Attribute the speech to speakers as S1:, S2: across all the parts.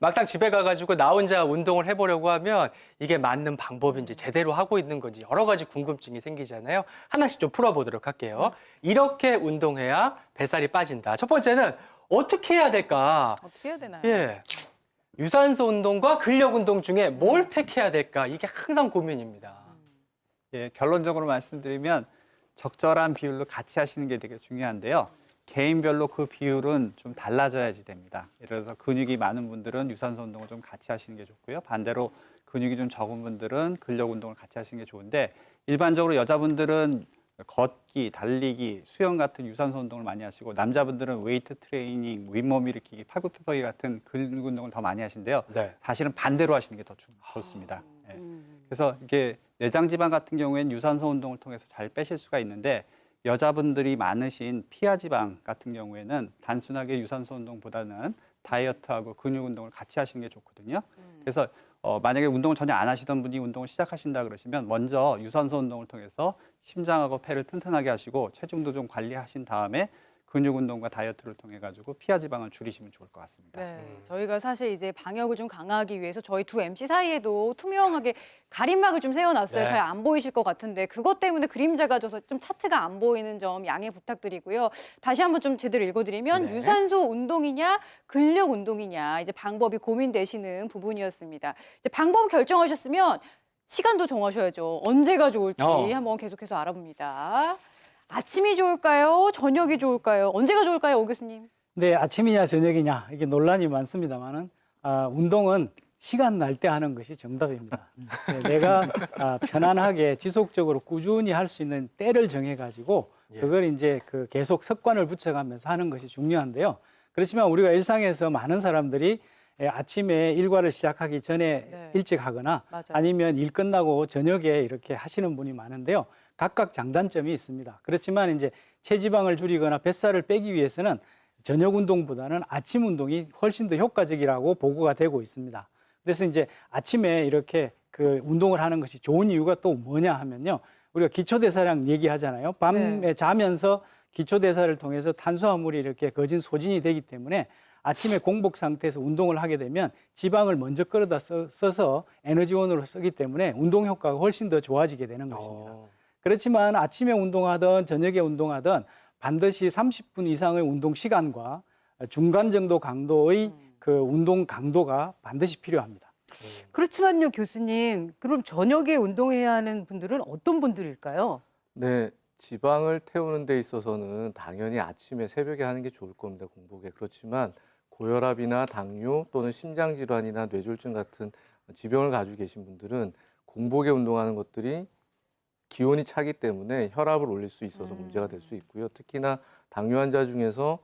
S1: 막상 집에 가가지고 나 혼자 운동을 해보려고 하면 이게 맞는 방법인지 제대로 하고 있는 건지 여러 가지 궁금증이 생기잖아요. 하나씩 좀 풀어보도록 할게요. 이렇게 운동해야 뱃살이 빠진다. 첫 번째는 어떻게 해야 될까?
S2: 어떻게 해야 되나요?
S1: 예. 유산소 운동과 근력 운동 중에 뭘 택해야 될까? 이게 항상 고민입니다.
S3: 예, 결론적으로 말씀드리면 적절한 비율로 같이 하시는 게 되게 중요한데요. 개인별로 그 비율은 좀 달라져야지 됩니다. 예를 들어서 근육이 많은 분들은 유산소 운동을 좀 같이 하시는 게 좋고요. 반대로 근육이 좀 적은 분들은 근력 운동을 같이 하시는 게 좋은데 일반적으로 여자분들은 걷기, 달리기, 수영 같은 유산소 운동을 많이 하시고 남자분들은 웨이트 트레이닝, 윗몸 일으키기, 팔굽혀펴기 같은 근육 운동을 더 많이 하시는데요.
S1: 네.
S3: 사실은 반대로 하시는 게 더 좋습니다. 예. 그래서 이게 내장 지방 같은 경우에는 유산소 운동을 통해서 잘 빼실 수가 있는데 여자분들이 많으신 피하 지방 같은 경우에는 단순하게 유산소 운동보다는 다이어트하고 근육 운동을 같이 하시는 게 좋거든요. 그래서 만약에 운동을 전혀 안 하시던 분이 운동을 시작하신다 그러시면 먼저 유산소 운동을 통해서 심장하고 폐를 튼튼하게 하시고 체중도 좀 관리하신 다음에 근육 운동과 다이어트를 통해 가지고 피하 지방을 줄이시면 좋을 것 같습니다.
S2: 네, 저희가 사실 이제 방역을 좀 강화하기 위해서 저희 두 MC 사이에도 투명하게 가림막을 좀 세워놨어요.
S1: 네.
S2: 잘 안 보이실 것 같은데 그것 때문에 그림자가 져서 좀 차트가 안 보이는 점 양해 부탁드리고요. 다시 한번 좀 제대로 읽어드리면
S1: 네.
S2: 유산소 운동이냐 근력 운동이냐 이제 방법이 고민되시는 부분이었습니다. 이제 방법 결정하셨으면 시간도 정하셔야죠. 언제가 좋을지 한번 계속해서 알아봅니다. 아침이 좋을까요? 저녁이 좋을까요? 언제가 좋을까요, 오 교수님?
S4: 네, 아침이냐 저녁이냐 이게 논란이 많습니다만은 운동은 시간 날 때 하는 것이 정답입니다. 네, 내가 편안하게 지속적으로 꾸준히 할 수 있는 때를 정해가지고 그걸 이제 계속 습관을 붙여가면서 하는 것이 중요한데요. 그렇지만 우리가 일상에서 많은 사람들이 아침에 일과를 시작하기 전에
S2: 네.
S4: 일찍 하거나
S2: 맞아요.
S4: 아니면 일 끝나고 저녁에 이렇게 하시는 분이 많은데요. 각각 장단점이 있습니다. 그렇지만 이제 체지방을 줄이거나 뱃살을 빼기 위해서는 저녁 운동보다는 아침 운동이 훨씬 더 효과적이라고 보고가 되고 있습니다. 그래서 이제 아침에 이렇게 운동을 하는 것이 좋은 이유가 또 뭐냐 하면요. 우리가 기초대사량 얘기하잖아요. 밤에 자면서 기초대사를 통해서 탄수화물이 이렇게 거진 소진이 되기 때문에 아침에 공복 상태에서 운동을 하게 되면 지방을 먼저 끌어다 써서 에너지원으로 쓰기 때문에 운동 효과가 훨씬 더 좋아지게 되는 것입니다. 그렇지만 아침에 운동하든 저녁에 운동하든 반드시 30분 이상의 운동 시간과 중간 정도 강도의 운동 강도가 반드시 필요합니다.
S5: 그렇지만요, 교수님. 그럼 저녁에 운동해야 하는 분들은 어떤 분들일까요?
S6: 네, 지방을 태우는 데 있어서는 당연히 아침에 새벽에 하는 게 좋을 겁니다, 공복에. 그렇지만 고혈압이나 당뇨 또는 심장질환이나 뇌졸중 같은 지병을 가지고 계신 분들은 공복에 운동하는 것들이 기온이 차기 때문에 혈압을 올릴 수 있어서 문제가 될 수 있고요. 특히나 당뇨 환자 중에서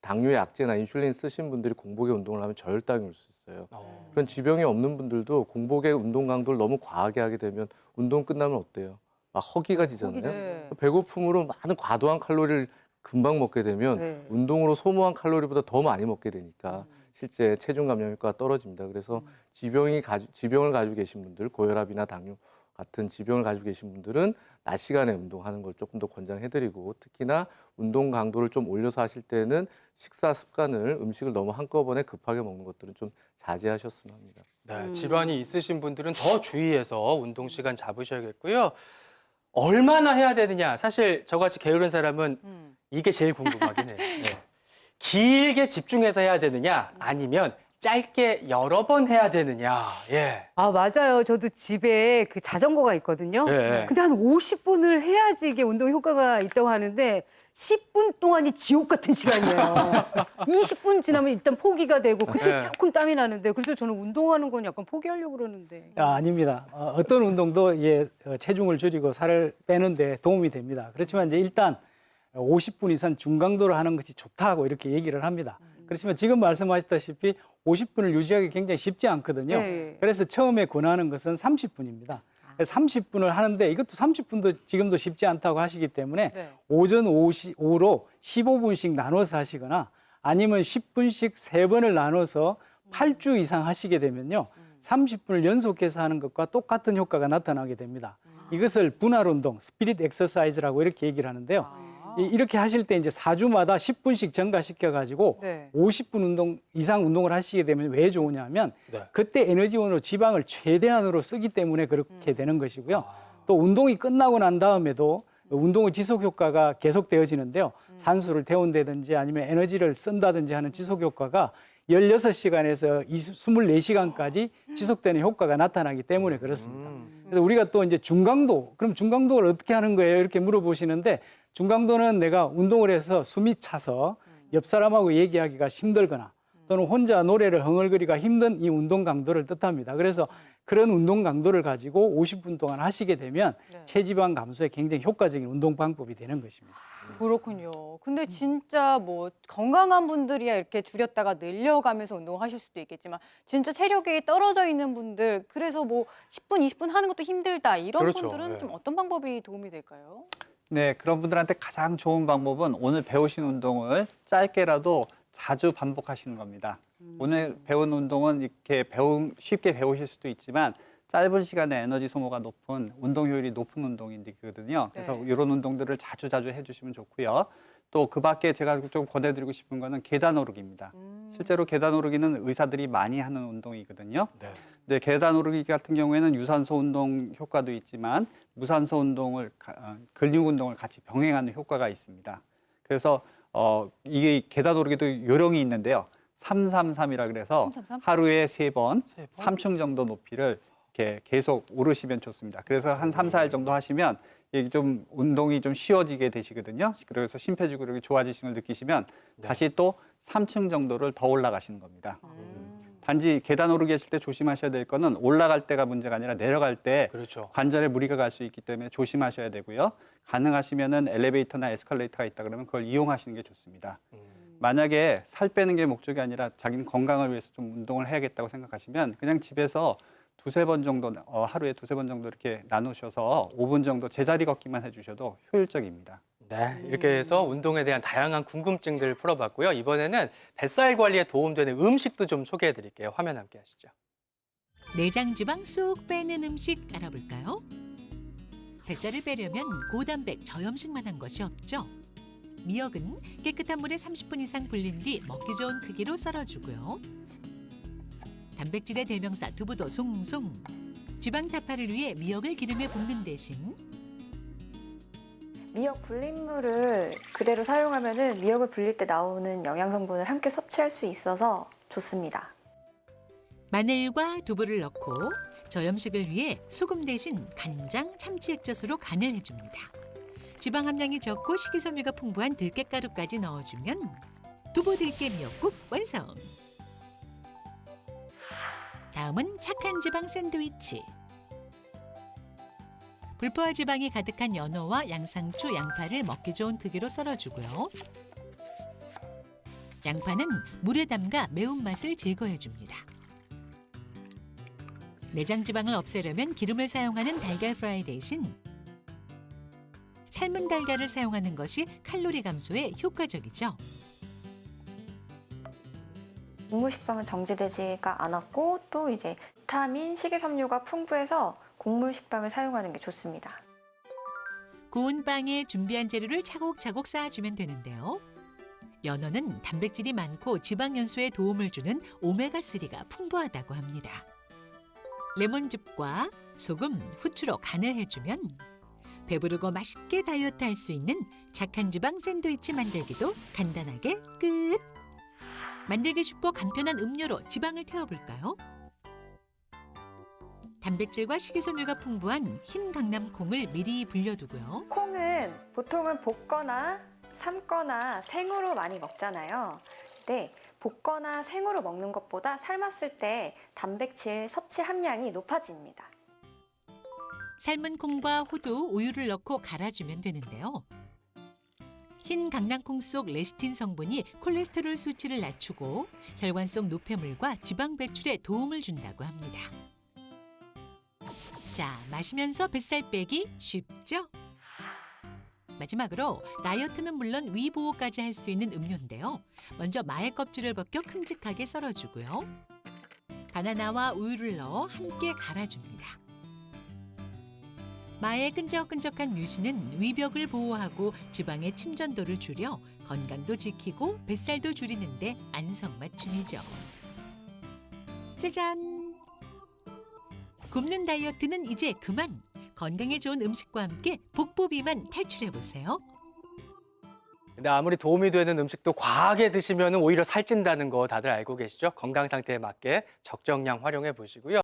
S6: 당뇨 약제나 인슐린 쓰신 분들이 공복에 운동을 하면 저혈당이 올 수 있어요. 그런 지병이 없는 분들도 공복에 운동 강도를 너무 과하게 하게 되면 운동 끝나면 어때요? 막 허기가 지잖아요.
S2: 네.
S6: 배고픔으로 많은 과도한 칼로리를 금방 먹게 되면
S5: 네.
S6: 운동으로 소모한 칼로리보다 더 많이 먹게 되니까 실제 체중 감량 효과가 떨어집니다. 그래서 지병을 가지고 계신 분들, 고혈압이나 당뇨 같은 지병을 가지고 계신 분들은 낮 시간에 운동하는 걸 조금 더 권장해드리고 특히나 운동 강도를 좀 올려서 하실 때는 식사 습관을 음식을 너무 한꺼번에 급하게 먹는 것들은 좀 자제하셨으면 합니다.
S1: 네, 질환이 있으신 분들은 더 주의해서 운동 시간 잡으셔야겠고요. 얼마나 해야 되느냐. 사실 저같이 게으른 사람은 이게 제일 궁금하긴 해요. 네. 길게 집중해서 해야 되느냐 아니면 짧게 여러 번 해야 되느냐. 예.
S5: 아, 맞아요. 저도 집에 그 자전거가 있거든요.
S1: 네.
S5: 근데 한 50분을 해야지 이게 운동 효과가 있다고 하는데 10분 동안이 지옥 같은 시간이에요. 20분 지나면 일단 포기가 되고 그때
S1: 네.
S5: 조금 땀이 나는데 그래서 저는 운동하는 건 약간 포기하려고 그러는데.
S4: 아닙니다. 어떤 운동도 체중을 줄이고 살을 빼는데 도움이 됩니다. 그렇지만 이제 일단 50분 이상 중강도로 하는 것이 좋다고 이렇게 얘기를 합니다. 그렇지만 지금 말씀하셨다시피 50분을 유지하기 굉장히 쉽지 않거든요.
S5: 네.
S4: 그래서 처음에 권하는 것은 30분입니다. 30분을 하는데 이것도 30분도 지금도 쉽지 않다고 하시기 때문에
S2: 네.
S4: 오전 오후로 15분씩 나눠서 하시거나 아니면 10분씩 3번을 나눠서 8주 이상 하시게 되면요. 30분을 연속해서 하는 것과 똑같은 효과가 나타나게 됩니다. 이것을 분할 운동, 스피릿 엑서사이즈라고 이렇게 얘기를 하는데요. 이렇게 하실 때 이제 4주마다 10분씩 증가시켜 가지고
S2: 네.
S4: 50분 이상 운동을 하시게 되면 왜 좋으냐면
S1: 네.
S4: 그때 에너지원으로 지방을 최대한으로 쓰기 때문에 그렇게 되는 것이고요. 또 운동이 끝나고 난 다음에도 운동의 지속 효과가 계속되어지는데요. 산소를 태운다든지 아니면 에너지를 쓴다든지 하는 지속 효과가 16시간에서 24시간까지 지속되는 효과가 나타나기 때문에 그렇습니다. 그래서 우리가 또 이제 중강도, 그럼 중강도를 어떻게 하는 거예요? 이렇게 물어보시는데 중강도는 내가 운동을 해서 숨이 차서 옆 사람하고 얘기하기가 힘들거나 또는 혼자 노래를 흥얼거리기가 힘든 이 운동 강도를 뜻합니다. 그래서 그런 운동 강도를 가지고 50분 동안 하시게 되면
S2: 네.
S4: 체지방 감소에 굉장히 효과적인 운동 방법이 되는 것입니다.
S2: 그렇군요. 근데 진짜 뭐 건강한 분들이야 이렇게 줄였다가 늘려가면서 운동하실 수도 있겠지만 진짜 체력이 떨어져 있는 분들 그래서 뭐 10분, 20분 하는 것도 힘들다 이런
S1: 그렇죠.
S2: 분들은
S1: 네.
S2: 좀 어떤 방법이 도움이 될까요?
S3: 네, 그런 분들한테 가장 좋은 방법은 오늘 배우신 운동을 짧게라도 자주 반복하시는 겁니다. 오늘 배운 운동은 이렇게 쉽게 배우실 수도 있지만 짧은 시간에 에너지 소모가 높은 운동 효율이 높은 운동이거든요. 그래서
S2: 네.
S3: 이런 운동들을 자주 해주시면 좋고요. 또 그 밖에 제가 좀 권해드리고 싶은 거는 계단 오르기입니다. 실제로 계단 오르기는 의사들이 많이 하는 운동이거든요.
S1: 네.
S3: 네, 계단 오르기 같은 경우에는 유산소 운동 효과도 있지만 무산소 운동을 근육 운동을 같이 병행하는 효과가 있습니다. 그래서 이게 계단 오르기도 요령이 있는데요. 333이라 그래서
S2: 333?
S3: 하루에 3번,
S1: 세 번?
S3: 3층 정도 높이를 이렇게 계속 오르시면 좋습니다. 그래서 한 3, 4일 정도 하시면 이게 좀 운동이 좀 쉬워지게 되시거든요. 그래서 심폐지구력이 좋아지시는 걸 느끼시면
S1: 네.
S3: 다시 또 3층 정도를 더 올라가시는 겁니다. 단지 계단 오르기 했을 때 조심하셔야 될 거는 올라갈 때가 문제가 아니라 내려갈 때
S1: 그렇죠.
S3: 관절에 무리가 갈 수 있기 때문에 조심하셔야 되고요. 가능하시면은 엘리베이터나 에스컬레이터가 있다 그러면 그걸 이용하시는 게 좋습니다. 만약에 살 빼는 게 목적이 아니라 자기는 건강을 위해서 좀 운동을 해야겠다고 생각하시면 그냥 집에서 두세 번 정도 하루에 두세 번 정도 이렇게 나누셔서 5분 정도 제자리 걷기만 해주셔도 효율적입니다.
S1: 네, 이렇게 해서 운동에 대한 다양한 궁금증들을 풀어봤고요. 이번에는 뱃살 관리에 도움되는 음식도 좀 소개해 드릴게요. 화면 함께 하시죠.
S7: 내장 지방 쏙 빼는 음식 알아볼까요? 뱃살을 빼려면 고단백 저염식만 한 것이 없죠. 미역은 깨끗한 물에 30분 이상 불린 뒤 먹기 좋은 크기로 썰어주고요. 단백질의 대명사 두부도 송송. 지방 타파를 위해 미역을 기름에 볶는 대신
S8: 미역 불린물을 그대로 사용하면 미역을 불릴 때 나오는 영양 성분을 함께 섭취할 수 있어서 좋습니다.
S7: 마늘과 두부를 넣고 저염식을 위해 소금 대신 간장, 참치 액젓으로 간을 해줍니다. 지방 함량이 적고 식이섬유가 풍부한 들깨가루까지 넣어주면 두부 들깨 미역국 완성! 다음은 착한 지방 샌드위치. 불포화 지방이 가득한 연어와 양상추, 양파를 먹기 좋은 크기로 썰어주고요. 양파는 물에 담가 매운맛을 제거해줍니다. 내장 지방을 없애려면 기름을 사용하는 달걀 프라이 대신 삶은 달걀을 사용하는 것이 칼로리 감소에 효과적이죠.
S8: 곡물 식빵은 정제되지가 않았고 또 이제 비타민, 식이섬유가 풍부해서 곡물 식빵을 사용하는 게 좋습니다.
S7: 구운 빵에 준비한 재료를 차곡차곡 쌓아주면 되는데요. 연어는 단백질이 많고 지방 연소에 도움을 주는 오메가3가 풍부하다고 합니다. 레몬즙과 소금, 후추로 간을 해주면 배부르고 맛있게 다이어트 할 수 있는 착한 지방 샌드위치 만들기도 간단하게 끝! 만들기 쉽고 간편한 음료로 지방을 태워볼까요? 단백질과 식이섬유가 풍부한 흰 강낭콩을 미리 불려두고요.
S8: 콩은 보통은 볶거나 삶거나 생으로 많이 먹잖아요. 근데 볶거나 생으로 먹는 것보다 삶았을 때 단백질 섭취 함량이 높아집니다.
S7: 삶은 콩과 호두, 우유를 넣고 갈아주면 되는데요. 흰 강낭콩 속 레시틴 성분이 콜레스테롤 수치를 낮추고 혈관 속 노폐물과 지방 배출에 도움을 준다고 합니다. 자, 마시면서 뱃살 빼기 쉽죠? 마지막으로 다이어트는 물론 위 보호까지 할 수 있는 음료인데요. 먼저 마의 껍질을 벗겨 큼직하게 썰어주고요. 바나나와 우유를 넣어 함께 갈아줍니다. 마의 끈적끈적한 뮤신은 위벽을 보호하고 지방의 침전도를 줄여 건강도 지키고 뱃살도 줄이는데 안성맞춤이죠. 짜잔! 굶는 다이어트는 이제 그만! 건강에 좋은 음식과 함께 복부 비만 탈출해보세요.
S1: 근데 아무리 도움이 되는 음식도 과하게 드시면 오히려 살찐다는 거 다들 알고 계시죠? 건강 상태에 맞게 적정량 활용해 보시고요.